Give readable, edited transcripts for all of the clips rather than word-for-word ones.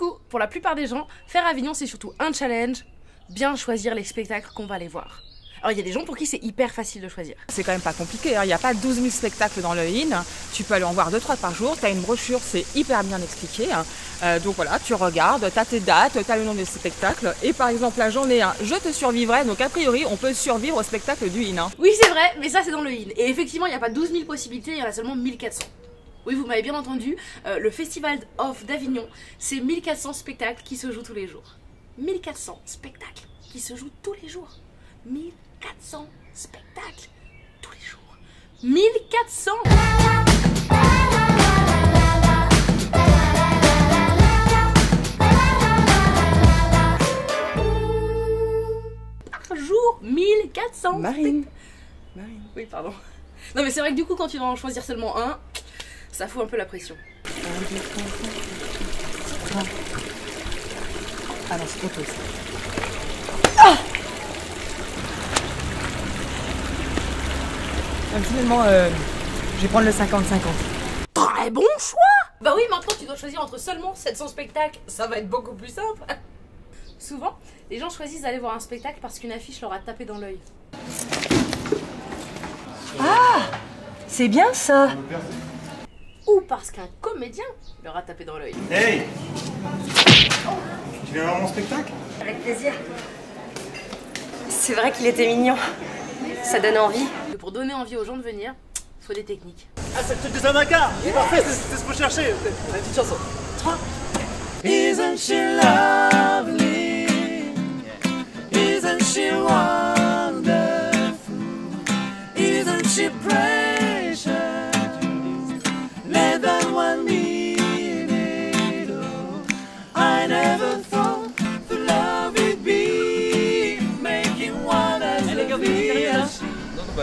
coup, pour la plupart des gens, faire Avignon c'est surtout un challenge, bien choisir les spectacles qu'on va aller voir. Alors il y a des gens pour qui c'est hyper facile de choisir. C'est quand même pas compliqué, hein. Il n'y a pas 12 000 spectacles dans le IN, tu peux aller en voir 2-3 par jour, tu as une brochure, c'est hyper bien expliqué. Donc voilà, tu regardes, tu as tes dates, tu as le nom des spectacles. Et par exemple la journée 1, je te survivrai, donc a priori on peut survivre au spectacle du IN. Oui c'est vrai, mais ça c'est dans le IN. Et effectivement il n'y a pas 12 000 possibilités, il y en a seulement 1400. Oui, vous m'avez bien entendu, le Festival of d'Avignon, c'est 1400 spectacles qui se jouent tous les jours. 1400 spectacles qui se jouent tous les jours. 1400 spectacles tous les jours. 1400 par jour. 1400 Marine. Oui, pardon. Non mais c'est vrai que du coup quand tu dois en choisir seulement un, ça fout un peu la pression. Ah non, c'est trop tôt ça. Finalement, je vais prendre le 50-50. Très bon choix. Bah oui, maintenant tu dois choisir entre seulement 700 spectacles, ça va être beaucoup plus simple. Souvent, les gens choisissent d'aller voir un spectacle parce qu'une affiche leur a tapé dans l'œil. Ah, c'est bien ça. Ou parce qu'un comédien leur a tapé dans l'œil. Hey, tu viens voir mon spectacle? Avec plaisir. C'est vrai qu'il était mignon. Ça donne envie. Et pour donner envie aux gens de venir, faut des techniques. Ah, c'est le truc de Zamaka. Il est parfait, c'est ce qu'il faut chercher. La petite chanson. 3. Isn't she lovely? Isn't she wonderful? Isn't she precious? Less than 1 minute. Oh, I never thought the love would be making one as a fish.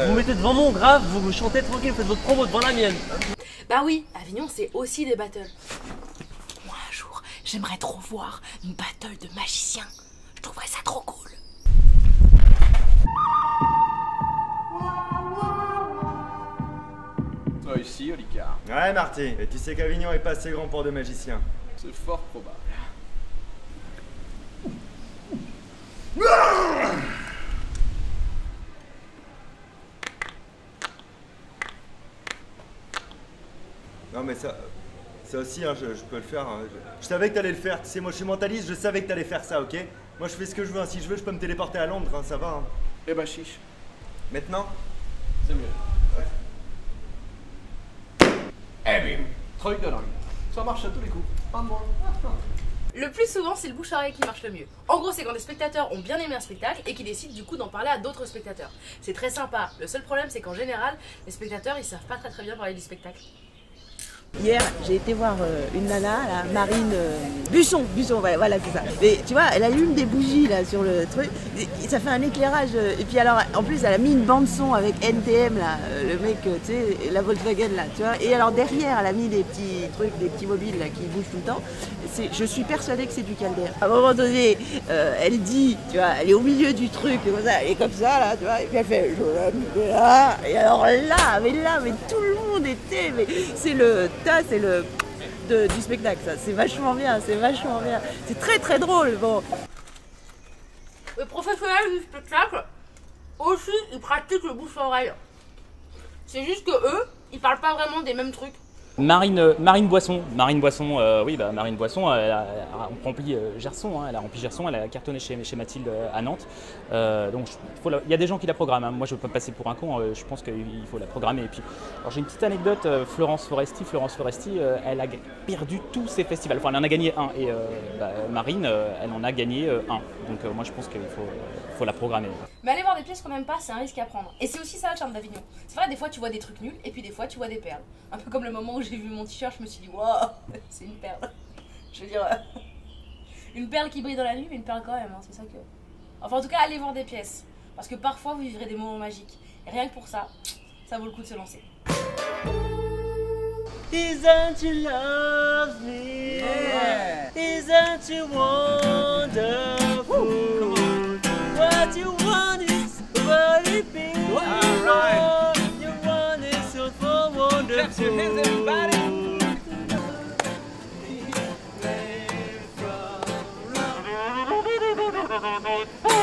Vous mettez devant mon grave, vous chantez tranquille, vous faites votre promo devant la mienne. Bah oui, Avignon c'est aussi des battles. Moi un jour, j'aimerais trop voir une battle de magiciens. Je trouverais ça trop cool. Toi ici, Olicard. Ouais, Marty. Et tu sais qu'Avignon est pas assez grand pour deux magiciens. C'est fort probable. Non mais ça aussi, hein, je peux le faire. Hein. Je savais que t'allais le faire. Tu sais, moi je suis mentaliste, je savais que t'allais faire ça, ok? Moi je fais ce que je veux. Hein. Si je veux, je peux me téléporter à Londres, hein, ça va. Hein. Eh bah chiche. Maintenant? C'est mieux. Eh bim. Truc de dingue. Ça marche à tous les coups. Pas de moi. Le plus souvent, c'est le bouche-oreille qui marche le mieux. En gros, c'est quand des spectateurs ont bien aimé un spectacle et qui décident du coup d'en parler à d'autres spectateurs. C'est très sympa. Le seul problème, c'est qu'en général, les spectateurs, ils savent pas très bien parler du spectacle. Hier, j'ai été voir une nana, la Marine Busson, voilà c'est ça. Et tu vois, elle allume des bougies là sur le truc, et ça fait un éclairage. Et puis alors, en plus, elle a mis une bande son avec NTM là, le mec, tu sais, la Volkswagen là, tu vois. Et alors derrière, elle a mis des petits trucs, des petits mobiles là qui bougent tout le temps. Je suis persuadée que c'est du Calder. À un moment donné, elle dit, tu vois, elle est au milieu du truc, comme ça, elle est comme ça là, tu vois. Et puis elle fait, je l'aime là. Et alors là, mais tout le monde était, mais c'est le du spectacle, ça. C'est vachement bien, c'est vachement bien. C'est très très drôle, bon. Les professionnels du spectacle, aussi, ils pratiquent le bouche-oreille. C'est juste que eux, ils parlent pas vraiment des mêmes trucs. Marine Boisson, oui, bah, Marine Boisson, elle a rempli Gerson, hein, elle a rempli Gerson, elle a cartonné chez Mathilde à Nantes. Donc il y a des gens qui la programment, hein. Moi je peux pas passer pour un con, je pense qu'il faut la programmer. Et puis, alors j'ai une petite anecdote, Florence Foresti, elle a perdu tous ses festivals, enfin elle en a gagné un, et Marine, elle en a gagné un. Donc moi je pense qu'il faut la programmer. Mais aller voir des pièces qu'on n'aime pas, c'est un risque à prendre. Et c'est aussi ça le charme d'Avignon. C'est vrai, des fois tu vois des trucs nuls, et puis des fois tu vois des perles. Un peu comme le moment où j'ai vu mon t-shirt, je me suis dit, waouh, c'est une perle. Je veux dire, une perle qui brille dans la nuit, mais une perle quand même, hein, c'est ça que... Enfin, en tout cas, allez voir des pièces. Parce que parfois, vous vivrez des moments magiques. Et rien que pour ça, ça vaut le coup de se lancer. Isn't you lovely? Yeah. Isn't you wonderful? Come on. What you want is what it be. All right. You want is so wonderful. Clap your hands, everybody. Bye.